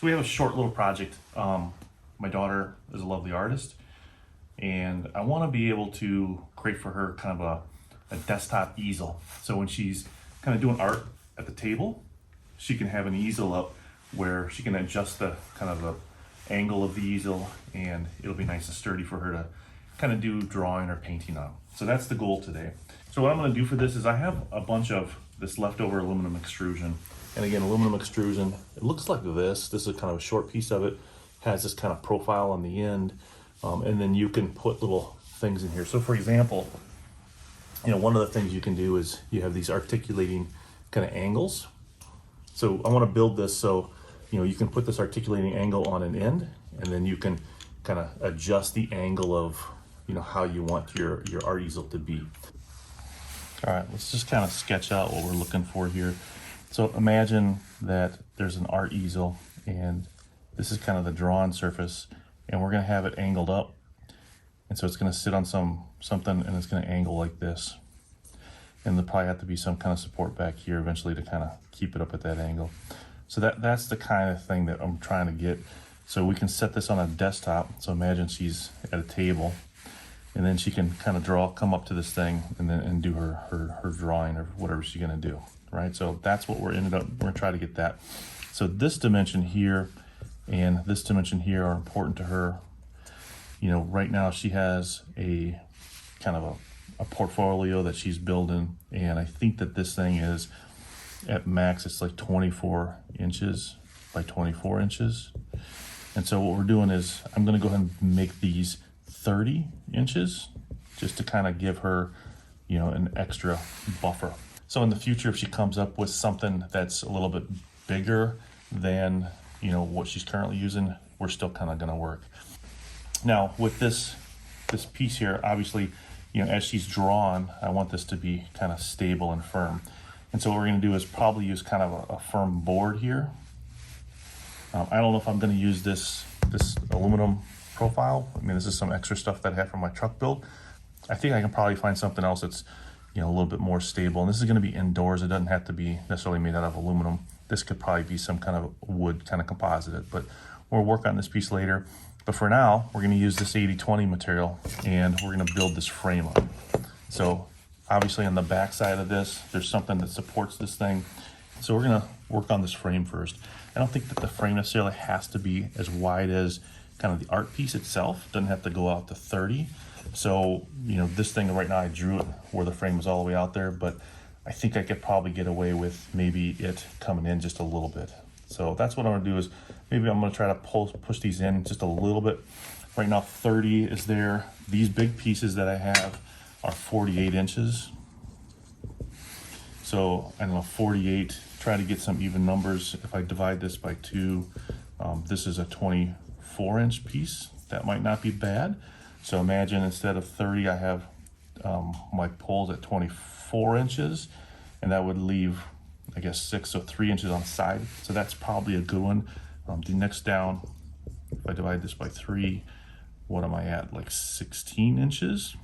So we have a short little project. My daughter is a lovely artist, and I want to be able to create for her kind of a desktop easel. So when she's kind of doing art at the table, she can have an easel up where she can adjust the kind of the angle of the easel, and it'll be nice and sturdy for her to kind of do drawing or painting on. So that's the goal today. So what I'm going to do for this is I have a bunch of this leftover aluminum extrusion. And again, aluminum extrusion, it looks like this. This is kind of a short piece of it, has this kind of profile on the end. And then you can put little things in here. So for example, one of the things you can do is you have these articulating kind of angles. So I want to build this so, you can put this articulating angle on an end, and then you can kind of adjust the angle of, how you want your art easel to be. All right, let's just kind of sketch out what we're looking for here. So imagine that there's an art easel, and this is kind of the drawn surface, and we're going to have it angled up. And so it's going to sit on something, and it's going to angle like this. And there'll probably have to be some kind of support back here eventually to kind of keep it up at that angle. So that's the kind of thing that I'm trying to get. So we can set this on a desktop. So imagine she's at a table, and then she can kind of come up to this thing and do her drawing or whatever she's going to do, right? So that's what we're going to try to get that. So this dimension here and this dimension here are important to her. Right now she has a kind of a portfolio that she's building, and I think that this thing is at max, it's like 24 inches by 24 inches. And so what we're doing is I'm going to go ahead and make these 30 inches just to kind of give her, an extra buffer. So in the future, if she comes up with something that's a little bit bigger than, what she's currently using, we're still kind of going to work. Now with this piece here, obviously, as she's drawn, I want this to be kind of stable and firm. And so what we're going to do is probably use kind of a firm board here. I don't know if I'm going to use this aluminum profile. I mean, this is some extra stuff that I have from my truck build. I think I can probably find something else that's, a little bit more stable. And this is going to be indoors. It doesn't have to be necessarily made out of aluminum. This could probably be some kind of wood kind of composite, but we'll work on this piece later. But for now, we're going to use this 80-20 material, and we're going to build this frame up. So obviously on the back side of this, there's something that supports this thing. So we're going to work on this frame first. I don't think that the frame necessarily has to be as wide as kind of the art piece itself. It doesn't have to go out to 30. So, this thing right now, I drew it where the frame was all the way out there, but I think I could probably get away with maybe it coming in just a little bit. So that's what I'm gonna do is maybe I'm gonna try to push these in just a little bit. Right now 30 is there. These big pieces that I have are 48 inches. So I don't know, 48, try to get some even numbers. If I divide this by 2, this is a 24-inch piece. That might not be bad. So imagine instead of 30, I have my poles at 24 inches, and that would leave, I guess, 6, so 3 inches on the side. So that's probably a good one. The next down, if I divide this by 3, what am I at? Like 16 inches.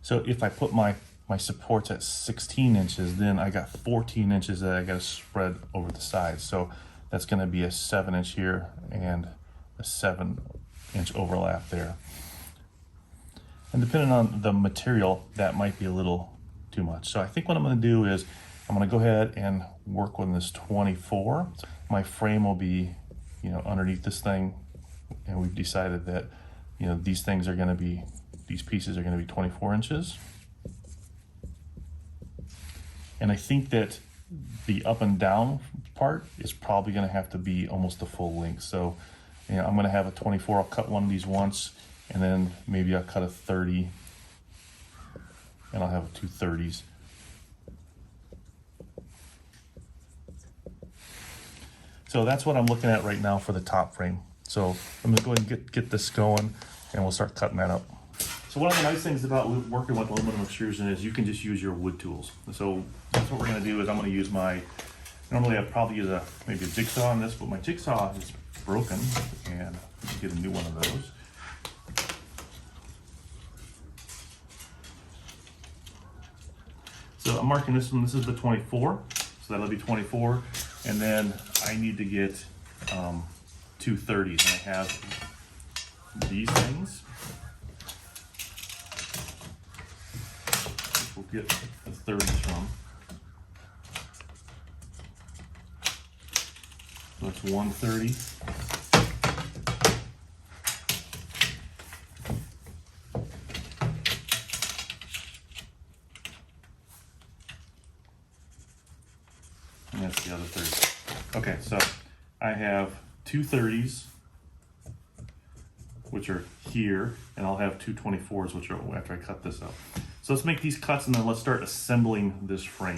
So if I put my supports at 16 inches, then I got 14 inches that I got to spread over the sides. So that's going to be a 7-inch here and a 7-inch overlap there. And depending on the material, that might be a little too much. So I think what I'm going to do is I'm going to go ahead and work with this 24. My frame will be, underneath this thing, and we've decided that, these things are going to be, these pieces are going to be 24 inches. And I think that the up and down part is probably going to have to be almost the full length. So, I'm going to have a 24. I'll cut one of these once, and then maybe I'll cut a 30, and I'll have 2 30s. So that's what I'm looking at right now for the top frame. So I'm gonna go ahead and get this going, and we'll start cutting that up. So one of the nice things about working with aluminum extrusion is you can just use your wood tools. So that's what we're gonna do is I'm gonna use normally I'd probably use maybe a jigsaw on this, but my jigsaw is broken, and I can get a new one of those. So I'm marking this one, this is the 24, so that'll be 24. And then I need to get two 30s, and I have these things. We'll get the 30s from. So that's 130. And that's the other 30. Okay, so I have two 30s, which are here, and I'll have two 24s, which are after I cut this up. So let's make these cuts and then let's start assembling this frame.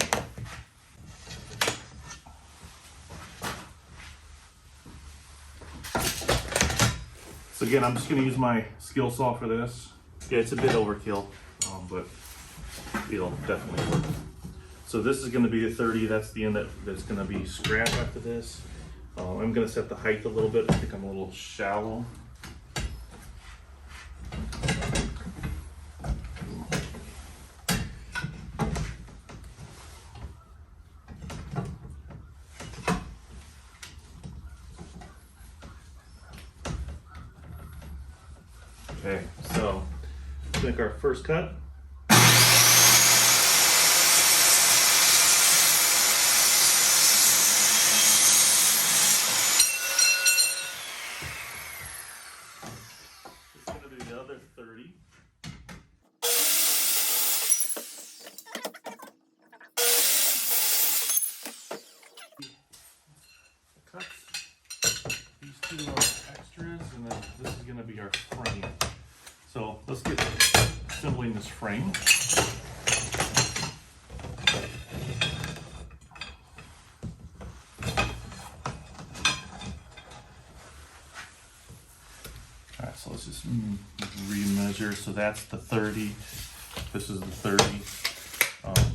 So again, I'm just gonna use my skill saw for this. Yeah, it's a bit overkill, but it'll definitely work. So this is gonna be the 30, that's the end that's gonna be scrap after this. I'm gonna set the height a little bit. I think I'm a little shallow. Okay, so let's make our first cut. It's going to be the other 30. Cuts. These two are extras, and then this is going to be our frame. So let's get assembling this frame. All right, so let's just remeasure. So that's the 30. This is the 30.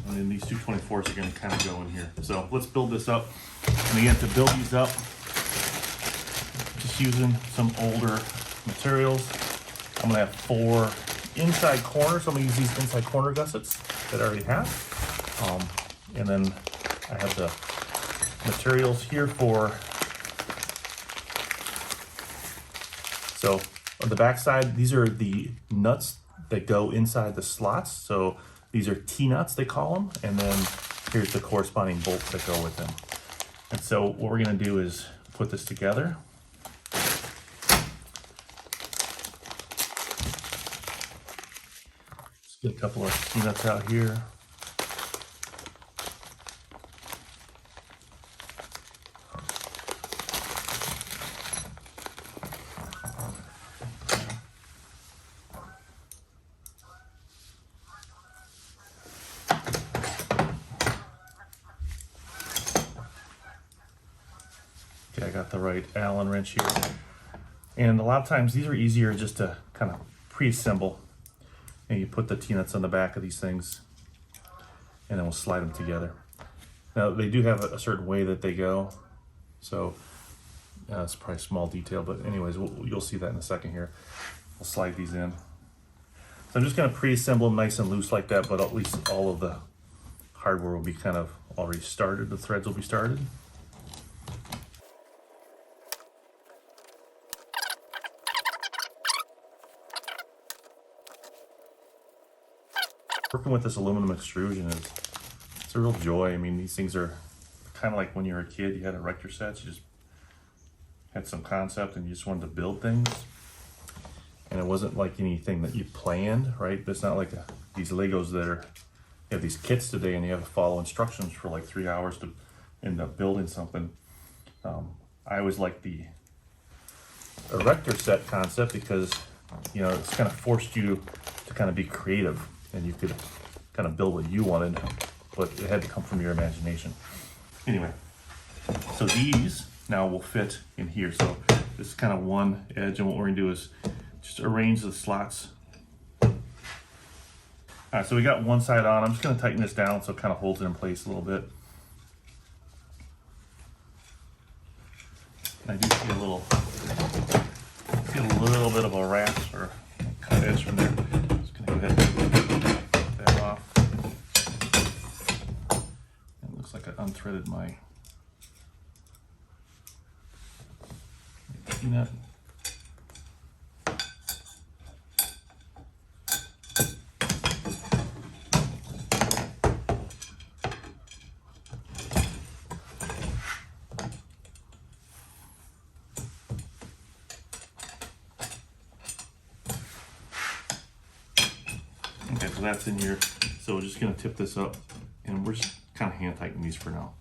And then these two 24s are going to kind of go in here. So let's build this up. And again, to build these up, just using some older materials. I'm gonna have 4 inside corners. So I'm gonna use these inside corner gussets that I already have. And then I have the materials here for, so on the back side, these are the nuts that go inside the slots. So these are T-nuts, they call them. And then here's the corresponding bolts that go with them. And so what we're gonna do is put this together. Get a couple of T-nuts out here. Okay, I got the right Allen wrench here. And a lot of times these are easier just to kind of pre-assemble. And you put the T-nuts on the back of these things, and then we'll slide them together. Now, they do have a certain way that they go, so it's probably a small detail, but anyways, you'll see that in a second here. We'll slide these in. So I'm just gonna pre-assemble them nice and loose like that, but at least all of the hardware will be kind of already started. The threads will be started. Working with this aluminum extrusion it's a real joy. I mean, these things are kind of like when you were a kid, you had erector sets, you just had some concept and you just wanted to build things. And it wasn't like anything that you planned, right? It's not like these Legos that are, you have these kits today and you have to follow instructions for like 3 hours to end up building something. I always liked the erector set concept because, you know, it's kind of forced you to kind of be creative. And you could kind of build what you wanted, but it had to come from your imagination. Anyway, so these now will fit in here. So this is kind of one edge, and what we're gonna do is just arrange the slots. All right, so we got one side on. I'm just gonna tighten this down so it kind of holds it in place a little bit. And I do see a little bit of a rasp or cut edge from there. Just gonna go ahead and take that off. It looks like I unthreaded my seen that? Okay, so that's in here. So we're just gonna tip this up, and we're just kind of hand tightening these for now.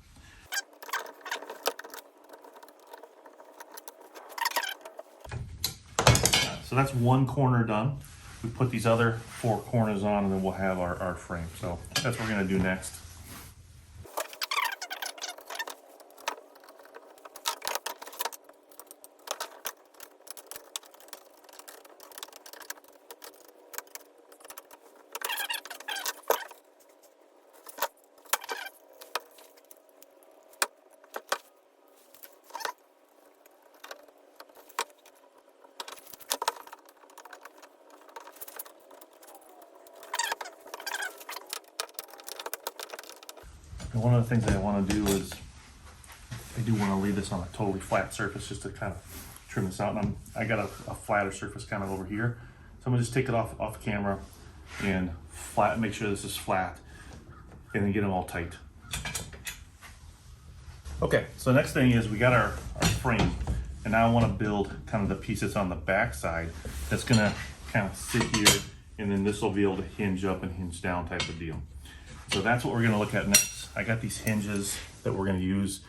So that's one corner done. We put these other 4 corners on, and then we'll have our frame. So that's what we're gonna do next. And one of the things that I want to do is, I do want to leave this on a totally flat surface just to kind of trim this out. And I got a flatter surface kind of over here. So I'm gonna just take it off camera and make sure this is flat, and then get them all tight. Okay, so the next thing is we got our frame, and now I want to build kind of the piece that's on the back side that's gonna kind of sit here, and then this will be able to hinge up and hinge down type of deal. So that's what we're gonna look at next. I got these hinges that we're gonna use.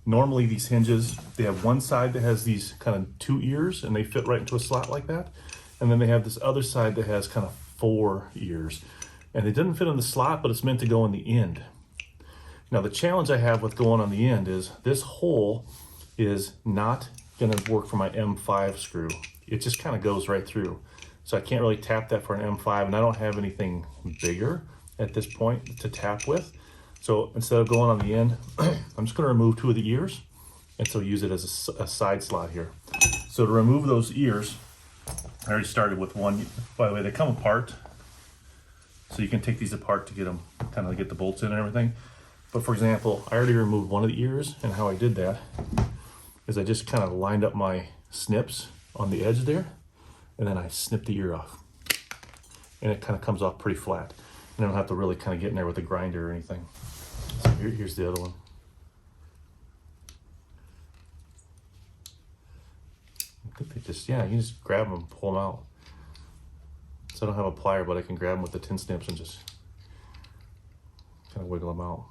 Normally these hinges, they have one side that has these kind of 2 ears, and they fit right into a slot like that. And then they have this other side that has kind of 4 ears. And it doesn't fit in the slot, but it's meant to go in the end. Now the challenge I have with going on the end is this hole is not gonna work for my M5 screw. It just kind of goes right through. So I can't really tap that for an M5, and I don't have anything bigger at this point to tap with. So instead of going on the end, I'm just gonna remove 2 of the ears, and so use it as a side slot here. So to remove those ears, I already started with one. By the way, they come apart, so you can take these apart to get them, kind of get the bolts in and everything. But for example, I already removed one of the ears, and how I did that is I just kind of lined up my snips on the edge there, and then I snip the ear off. And it kind of comes off pretty flat. And I don't have to really kind of get in there with a grinder or anything. So here's the other one. I think they just, yeah, you can just grab them and pull them out. So I don't have a plier, but I can grab them with the tin snips and just kind of wiggle them out.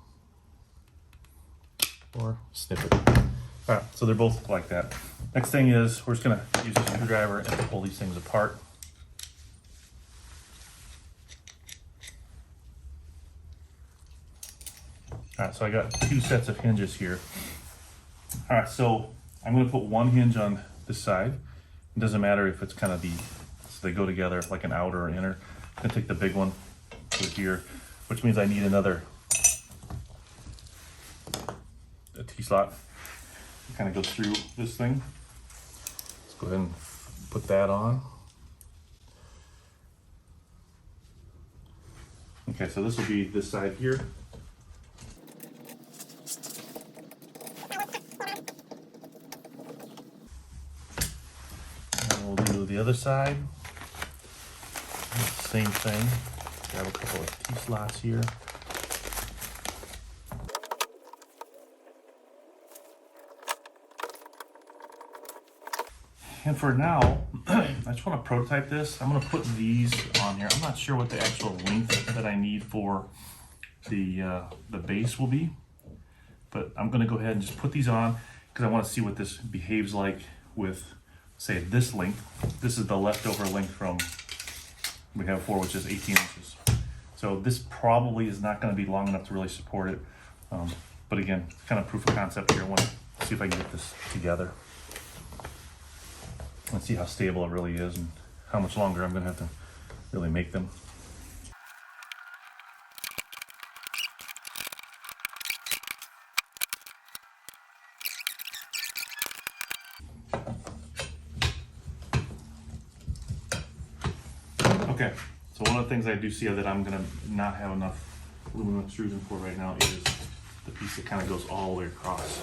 Or snip it. All right, so they're both like that. Next thing is, we're just gonna use a screwdriver and pull these things apart. All right, so I got 2 sets of hinges here. All right, so I'm gonna put one hinge on this side. It doesn't matter if it's kind of so they go together like an outer or inner. I'm gonna take the big one, put it here, which means I need another T-slot. It kind of goes through this thing. Let's go ahead and put that on. Okay, so this will be this side here. And we'll do the other side. Same thing. Grab a couple of T-slots here. And for now, I just want to prototype this. I'm going to put these on here. I'm not sure what the actual length that I need for the base will be, but I'm going to go ahead and just put these on because I want to see what this behaves like with, say, this length. This is the leftover length from we have before, which is 18 inches. So this probably is not going to be long enough to really support it. But again, it's kind of proof of concept here. I want to see if I can get this together. Let's see how stable it really is and how much longer I'm going to have to really make them. Okay, so one of the things I do see that I'm going to not have enough aluminum extrusion for right now is the piece that kind of goes all the way across.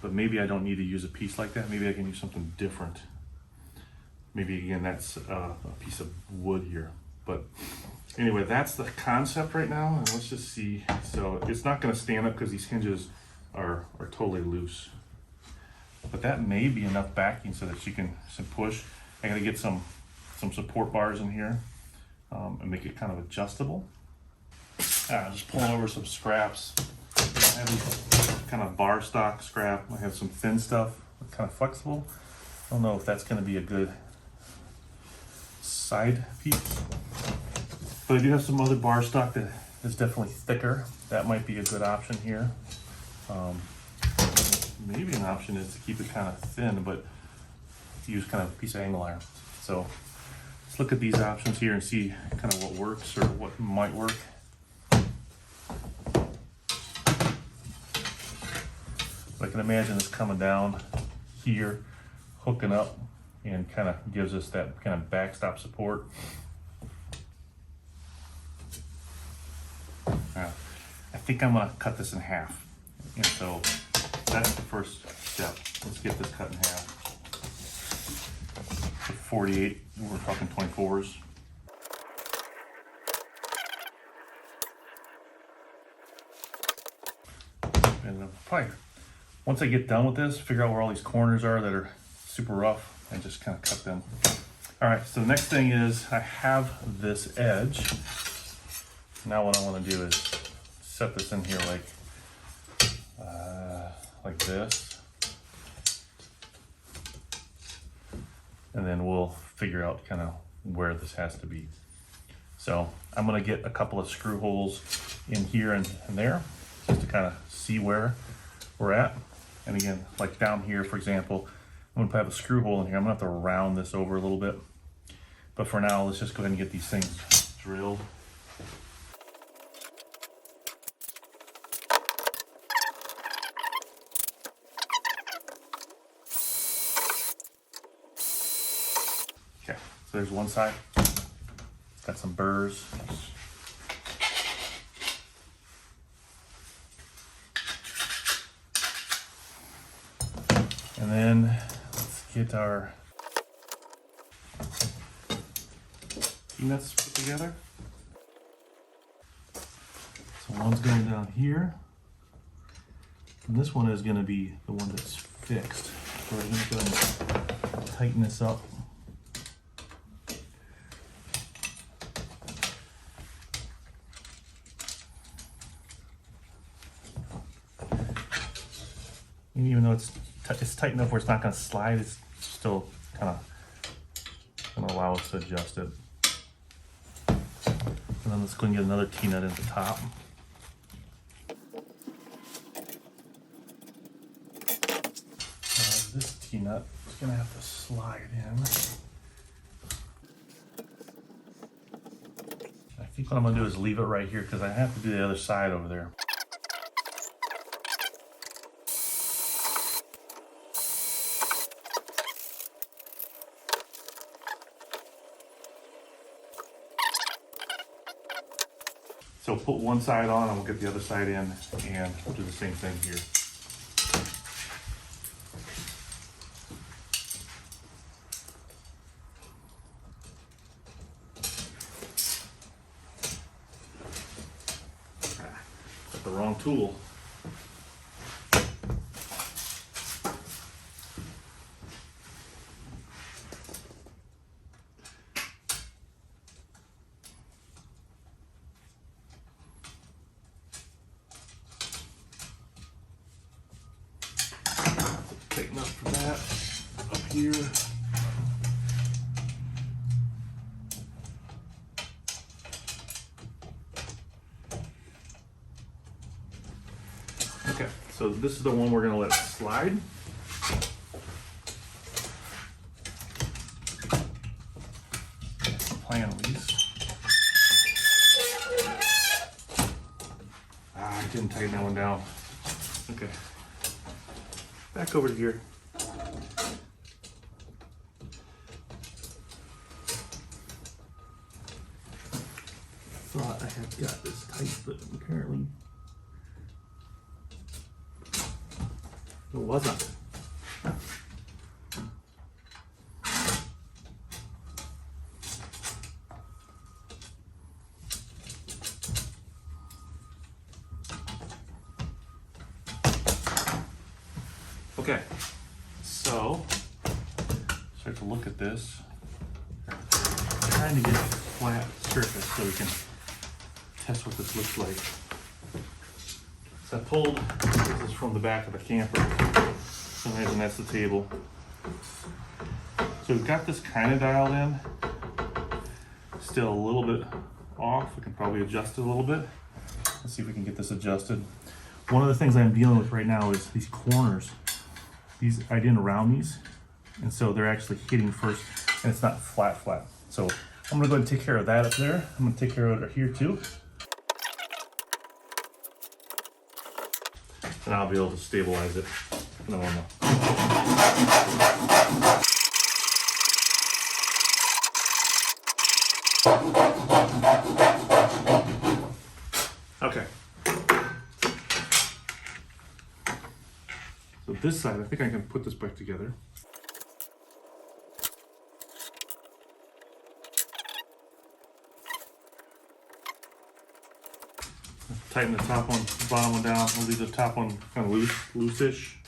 but maybe I don't need to use a piece like that. Maybe I can use something different. Maybe again, that's a piece of wood here. But anyway, that's the concept right now. And let's just see. So it's not gonna stand up because these hinges are totally loose. But that may be enough backing so that she can push. I gotta get some support bars in here and make it kind of adjustable. Just pulling over some scraps. I have these kind of bar stock scrap. I have some thin stuff, kind of flexible. I don't know if that's gonna be a good side piece. But I do have some other bar stock that is definitely thicker. That might be a good option here. Maybe an option is to keep it kind of thin, but use kind of a piece of angle iron. So let's look at these options here and see kind of what works or what might work. I can imagine this coming down here, hooking up, and kind of gives us that kind of backstop support. I think I'm gonna cut this in half. And so that's the first step. Let's get this cut in half. So 48, we're talking 24s. And probably, once I get done with this, figure out where all these corners are that are super rough and just kind of cut them. All right, so the next thing is I have this edge. Now what I want to do is set this in here like this. And then we'll figure out kind of where this has to be. So I'm going to get a couple of screw holes in here and there just to kind of see where we're at. And again, like down here, for example, I'm going to have a screw hole in here. I'm going to have to round this over a little bit. But for now, let's just go ahead and get these things drilled. Okay, so there's one side. It's got some burrs. And then let's get our T-nuts put together. So one's going down here. And this one is going to be the one that's fixed. So we're going to go ahead and tighten this up. And even though it's tight enough where it's not going to slide, it's still kind of going to allow us to adjust it. And then let's go and get another T-nut at the top. This T-nut is going to have to slide in. I think what I'm going to do is leave it right here because I have to do the other side over there. So put one side on and we'll get the other side in and we'll do the same thing here. Got the wrong tool. Take enough for that up here. Okay, so this is the one we're going to let slide. Plan at least. I didn't tighten that one down. Okay. Back over to here. Thought I had got this tight, but apparently It wasn't. Okay, so start to look at this. Trying to get a flat surface so we can test what this looks like. So I pulled this is from the back of the camper. So imagine that's the table. So we've got this kind of dialed in. Still a little bit off. We can probably adjust it a little bit. Let's see if we can get this adjusted. One of the things I'm dealing with right now is these corners. I didn't round these, and so they're actually hitting first, and it's not flat. So I'm gonna go ahead and take care of that up there. I'm gonna take care of it here too. And I'll be able to stabilize it normal. Okay. So this side, I think I can put this back together. Tighten the top one, the bottom one down. I'll leave the top one kind of loose-ish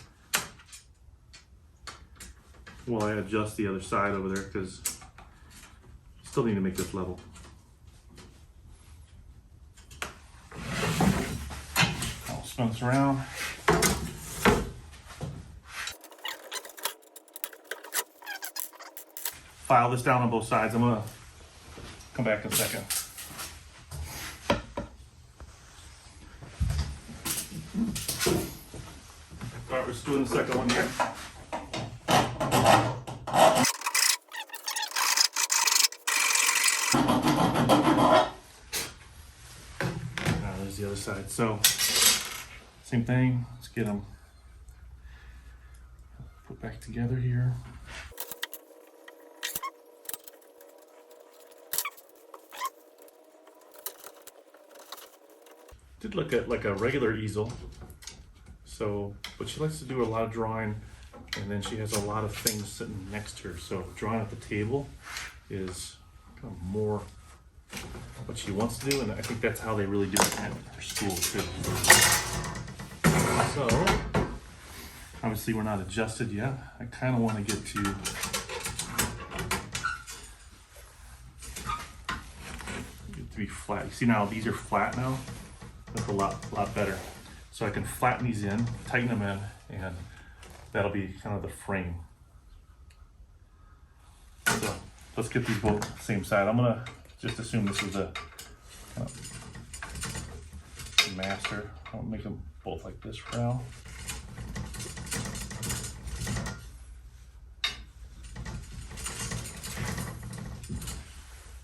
while I adjust the other side over there, because still need to make this level. I'll spin this around. File this down on both sides. I'm gonna come back in a second. All right, we're just doing the second one here. Now there's the other side. So same thing. Let's get them put back together here. Did look at like a regular easel. So, but she likes to do a lot of drawing, and then she has a lot of things sitting next to her. So drawing at the table is kind of more what she wants to do, and I think that's how they really do it at her school too. So, obviously we're not adjusted yet. I kind of want to get to be flat. You see now these are flat now. That's a lot better. So I can flatten these in, tighten them in, and that'll be kind of the frame. So let's get these both same side. I'm gonna just assume this is a master. I'll make them both like this for now.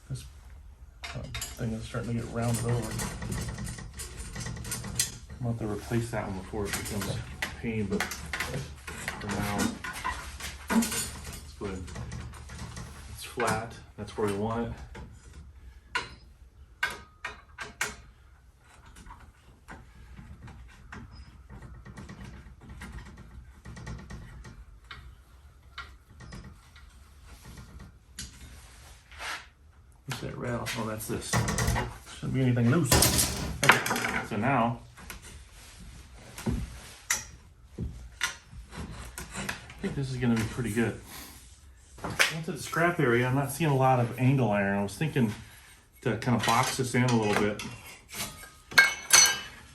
This thing is starting to get rounded over. I'm going to have to replace that one before it becomes a pain, but for now, let's go ahead. It's flat, that's where we want it. What's that rattle? Oh, that's this. Shouldn't be anything loose. Okay, so now, I think this is going to be pretty good. Onto the scrap area, I'm not seeing a lot of angle iron. I was thinking to kind of box this in a little bit.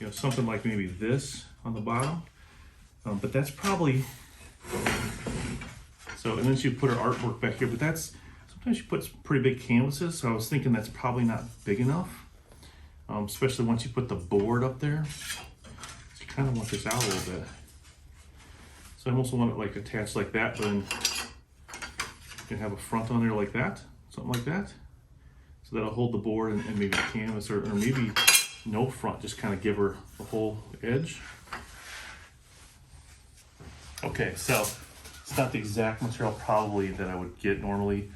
You know, something like maybe this on the bottom. But that's probably, so, and then she put her artwork back here, but that's, sometimes she puts pretty big canvases, so I was thinking that's probably not big enough. Especially once you put the board up there. So you kind of want this out a little bit. So I also want it like attached like that, but then you can have a front on there like that, something like that. So that'll hold the board and maybe the canvas, or maybe no front, just kind of give her the whole edge. Okay, so it's not the exact material probably that I would get normally.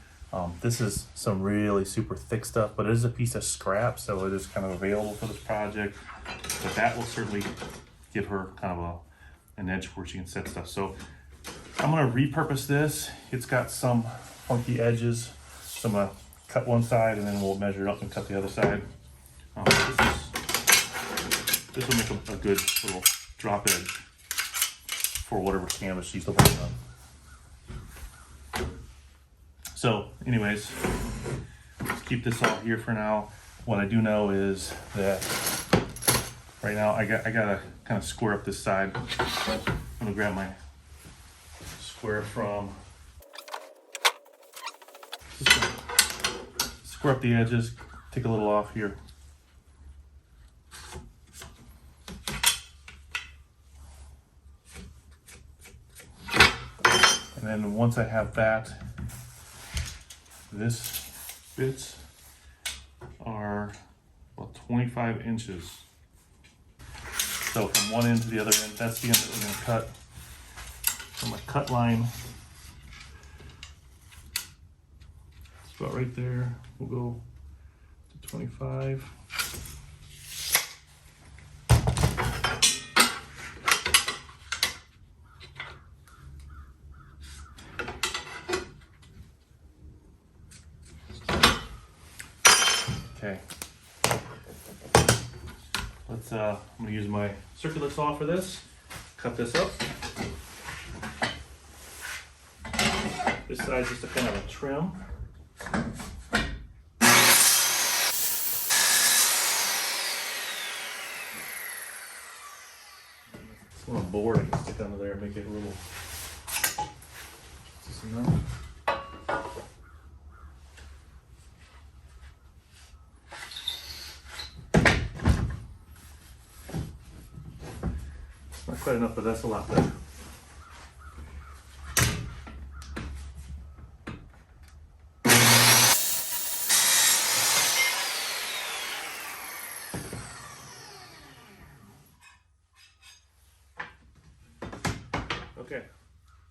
This is some really super thick stuff, but it is a piece of scrap, so it is kind of available for this project. But that will certainly give her kind of an edge where she can set stuff. So I'm gonna repurpose this. It's got some funky edges. So I'm gonna cut one side and then we'll measure it up and cut the other side. This will make a good little drop edge for whatever canvas she's working on. So anyways, let's keep this all here for now. What I do know is that right now I gotta kind of square up this side. I'm gonna grab my square from, square up the edges, take a little off here. And then once I have that, this bits are about 25 inches. So from one end to the other end, that's the end that we're going to cut. So my cut line, it's about right there. We'll go to 25. Okay. Let's, I'm gonna use my circular saw for this. Cut this up. This side's just a kind of a trim. It's a little board I can stick under there and make it a little, just enough. Not quite enough, but that's a lot better. Okay,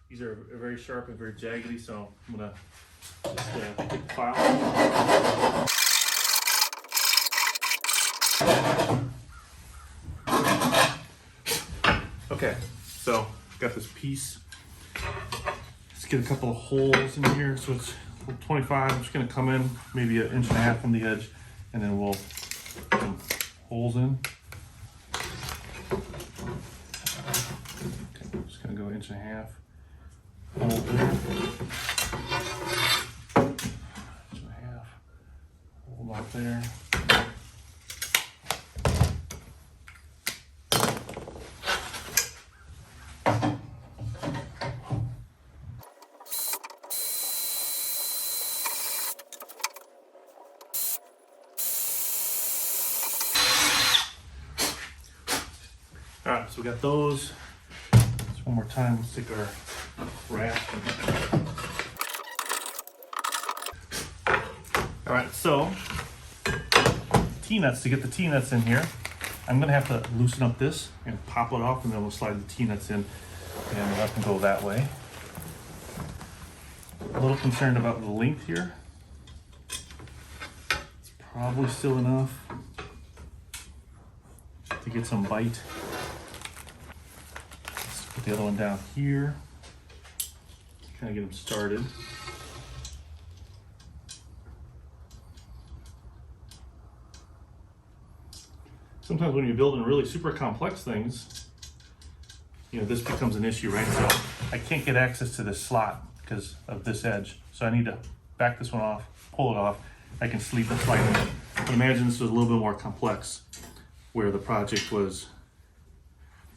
these are very sharp and very jaggedy, so I'm gonna just take the file. Okay, so got this piece. Let's get a couple of holes in here. So it's 25. I'm just gonna come in maybe 1.5 inches from the edge, and then we'll put some holes in. Okay, I'm just gonna go 1.5 inches. Hole there. 1.5 inches. Hole out there. All right, so we got those. Just one more time, we'll stick our wrap. All right, so T-nuts, to get the T-nuts in here, I'm gonna have to loosen up this and pop it off, and then we'll slide the T-nuts in and let them go that way. A little concerned about the length here. It's probably still enough to get some bite. Let's put the other one down here. Kind of get them started. Sometimes when you're building really super complex things, you know, this becomes an issue, right? So I can't get access to this slot because of this edge. So I need to back this one off, pull it off. I can slide it in. But imagine this was a little bit more complex, where the project was,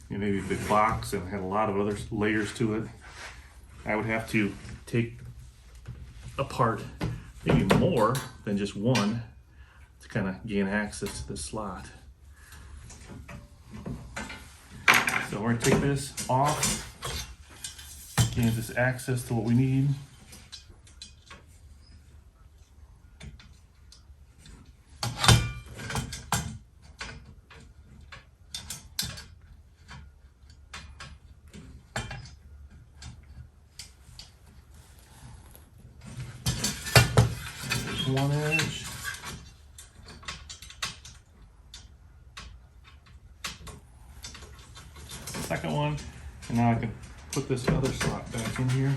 you know, maybe a big box and had a lot of other layers to it. I would have to take apart maybe more than just one to kind of gain access to this slot. So we're gonna take this off, gain this access to what we need. One edge. Second one. And now I can put this other slot back in here.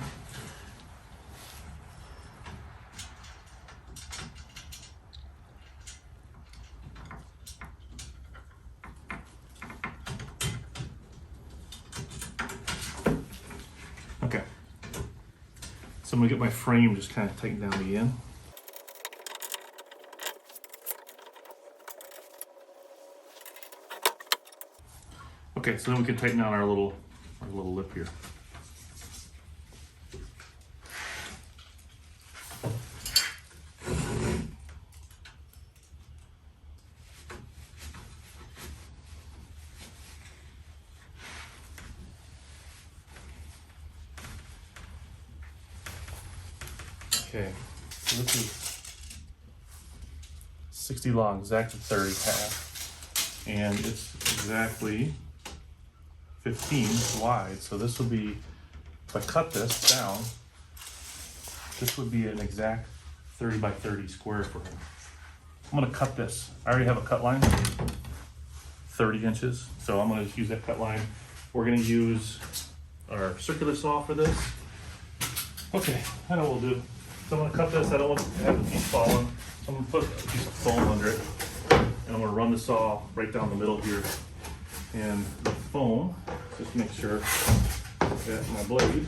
Okay. So I'm gonna get my frame just kind of tightened down again. Okay, so then we can tighten down our little lip here. Okay, so this is 60 long, exactly 30 half, and it's exactly 15 wide. So this would be, if I cut this down, this would be an exact 30 by 30 square for him. I'm gonna cut this. I already have a cut line, 30 inches. So I'm gonna use that cut line. We're gonna use our circular saw for this. Okay, I know what we'll do. So I'm gonna cut this. I don't want to have the piece falling. So I'm gonna put a piece of foam under it. And I'm gonna run the saw right down the middle here. And the foam, just make sure that my blade,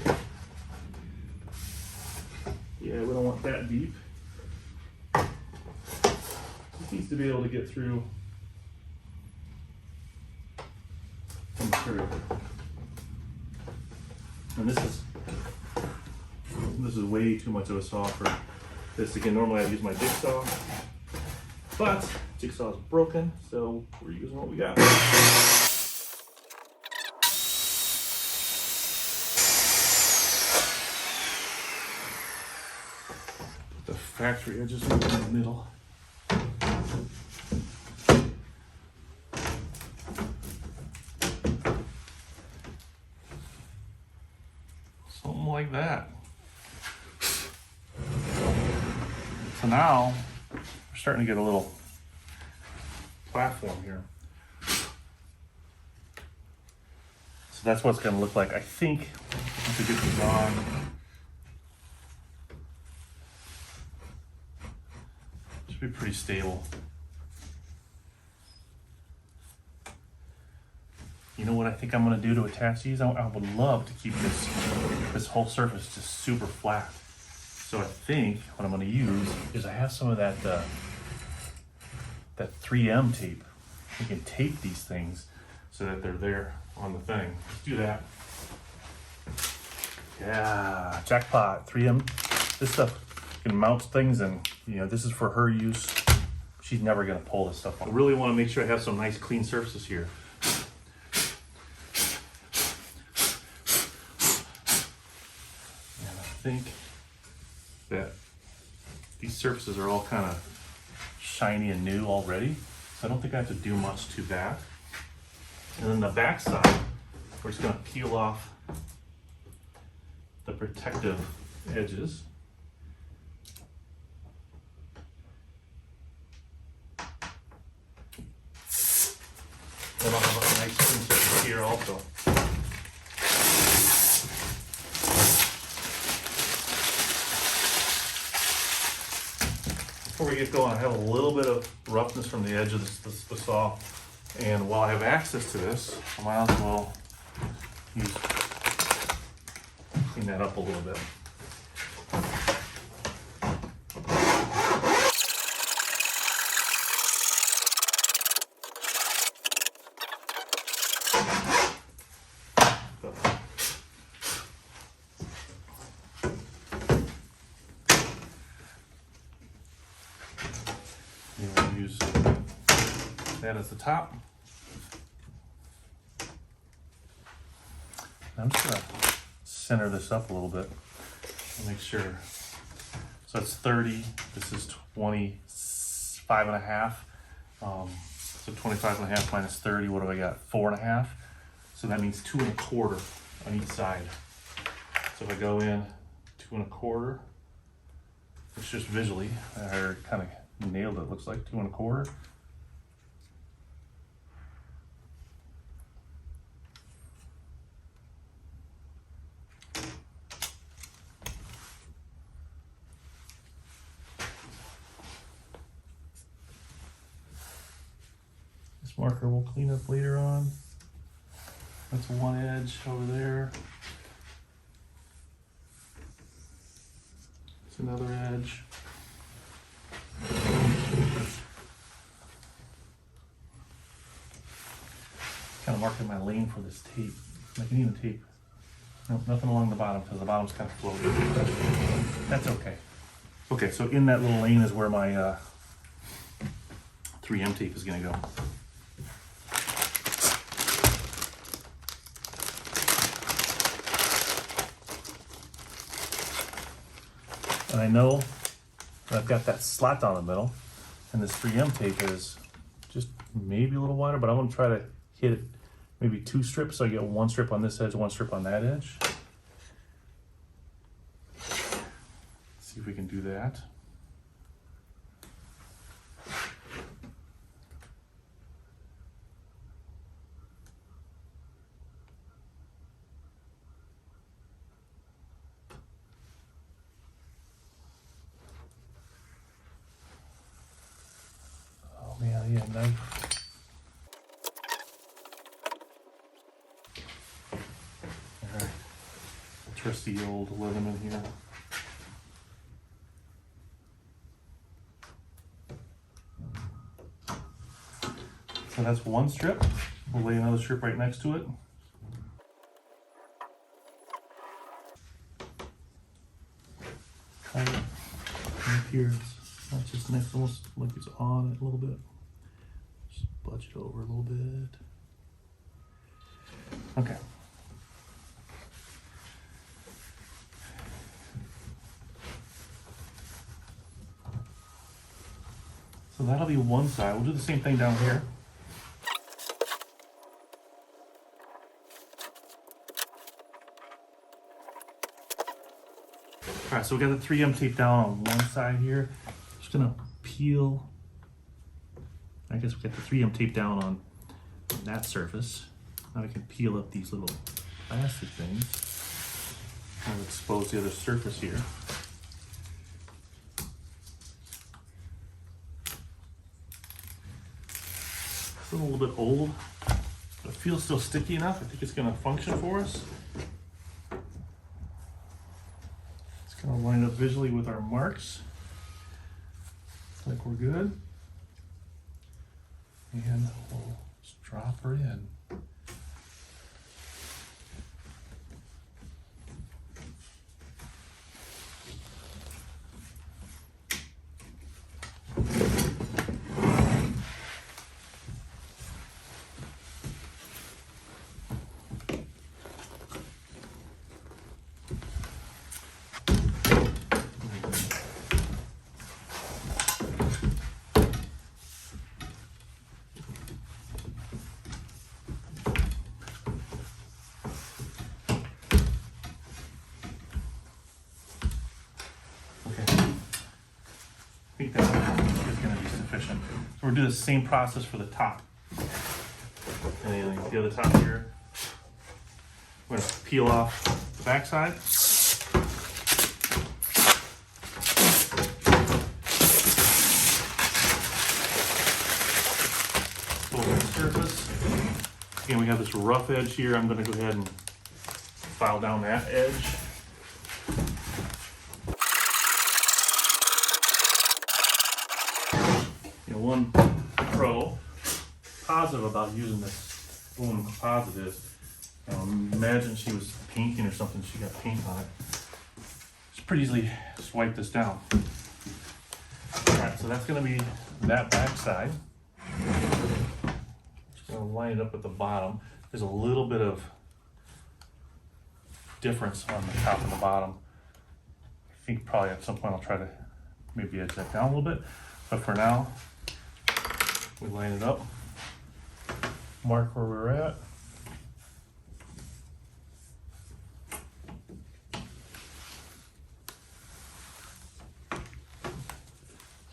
yeah, we don't want that deep. It needs to be able to get through the material. And this is way too much of a saw for this. Again, normally I'd use my jigsaw, but jigsaw is broken, so we're using what we got. The factory edges right in the middle. Something like that. So now we're starting to get a little platform here. So that's what it's going to look like. I think once we get this on, it should be pretty stable. You know what I think I'm going to do to attach these? I would love to keep this whole surface just super flat. So I think what I'm going to use is I have some of that 3M tape. We can tape these things so that they're there on the thing. Let's do that. Yeah, jackpot. 3M. This stuff can mount things, and you know, this is for her use. She's never going to pull this stuff off. I really want to make sure I have some nice clean surfaces here. And I think that these surfaces are all kind of shiny and new already, so I don't think I have to do much to that. And then the back side, we're just going to peel off the protective edges. Then I'll have a nice clean surface here also. Before we get going, I have a little bit of roughness from the edge of the saw, and while I have access to this, I might as well clean that up a little bit. Use that as the top. I'm just gonna center this up a little bit and make sure. So it's 30, this is 25 and a half. So 25 and a half minus 30, what do I got? 4 and a half. So that means 2 1/4 on each side. So if I go in 2 1/4, it's just visually, I kind of nailed it. Looks like 2 1/4. This marker we'll clean up later on. That's one edge over there. It's another edge. Kind of marking my lane for this tape. I can even tape. Nope, nothing along the bottom because the bottom's kind of floaty. That's okay. Okay, so in that little lane is where my 3M tape is going to go. And I know that I've got that slot down the middle, and this 3M tape is just maybe a little wider, but I'm going to try to hit it maybe 2 strips, so I get 1 strip on this edge, 1 strip on that edge. See if we can do that. Oh man, yeah, knife. Alright, twist the old aluminum in here. So that's 1 strip. We'll lay another strip right next to it. Kind of appears not just next, almost like it's on it a little bit. Just budge it over a little bit. Okay. So that'll be one side. We'll do the same thing down here. All right, so we got the 3M tape down on one side here. Just gonna peel. I guess we got the 3M tape down on that surface. Now we can peel up these little plastic things. I'll expose the other surface here. It's a little bit old, but it feels still sticky enough. I think it's gonna function for us. Gonna line up visually with our marks. Looks like we're good. And we'll just drop her in. I think that is going to be sufficient. So we're doing the same process for the top. And the other top here, we're going to peel off the backside. Over the surface. Again, we have this rough edge here. I'm going to go ahead and file down that edge. One positive about using this aluminum composite is, imagine she was painting or something, she got paint on it. Just pretty easily swipe this down. Alright, so that's going to be that back side. Just going to line it up at the bottom. There's a little bit of difference on the top and the bottom. I think probably at some point I'll try to maybe edge that down a little bit, but for now, we line it up, mark where we're at.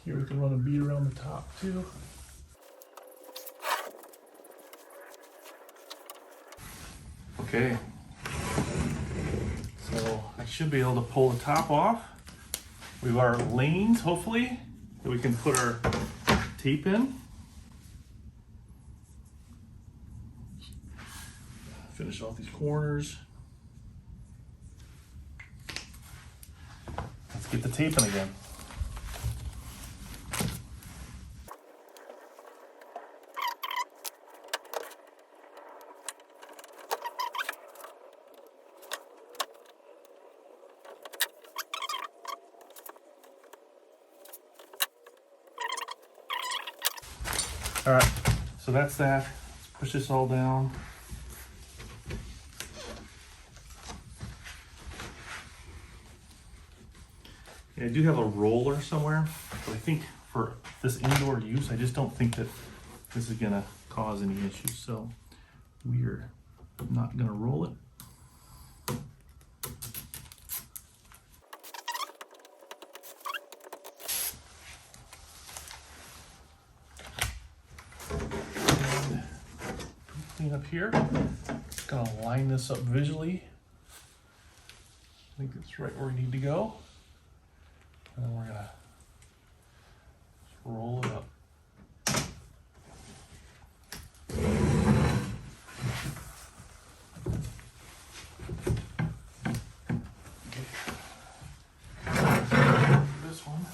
Here we can run a bead around the top too. Okay, so I should be able to pull the top off. We have our lanes, hopefully, that we can put our tape in. Finish off these corners. Let's get the taping again. All right, so that's that. Let's push this all down. I do have a roller somewhere, but I think for this indoor use, I just don't think that this is gonna cause any issues. So we're not gonna roll it. And clean up here. Gonna line this up visually. I think it's right where we need to go. And then we're gonna just roll it up. Okay. This one.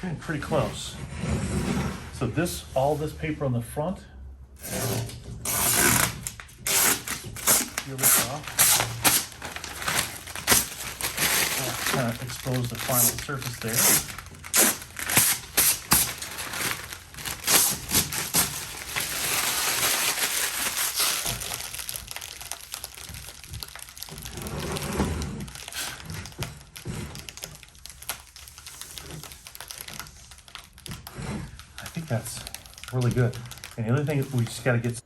Getting pretty close. So all this paper on the front, peel this off. Kind of expose the final surface there. I think that's really good. And the other thing we just got to get.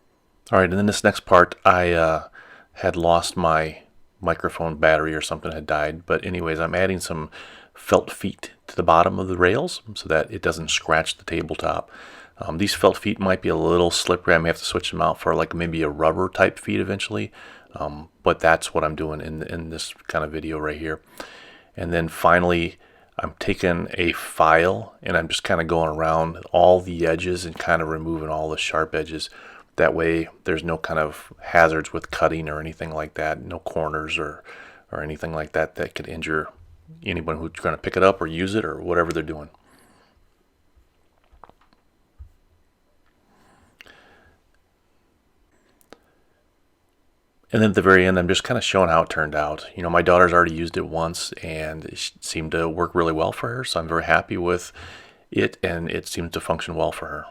All right, and then this next part, I had lost my microphone battery or something had died, but anyways, I'm adding some felt feet to the bottom of the rails so that it doesn't scratch the tabletop. These felt feet might be a little slippery. I may have to switch them out for like maybe a rubber type feet eventually, but that's what I'm doing in this kind of video right here. And then finally, I'm taking a file and I'm just kind of going around all the edges and kind of removing all the sharp edges. That way there's no kind of hazards with cutting or anything like that, no corners or anything like that that could injure anyone who's going to pick it up or use it or whatever they're doing. And then at the very end, I'm just kind of showing how it turned out. You know, my daughter's already used it once and it seemed to work really well for her, so I'm very happy with it and it seems to function well for her.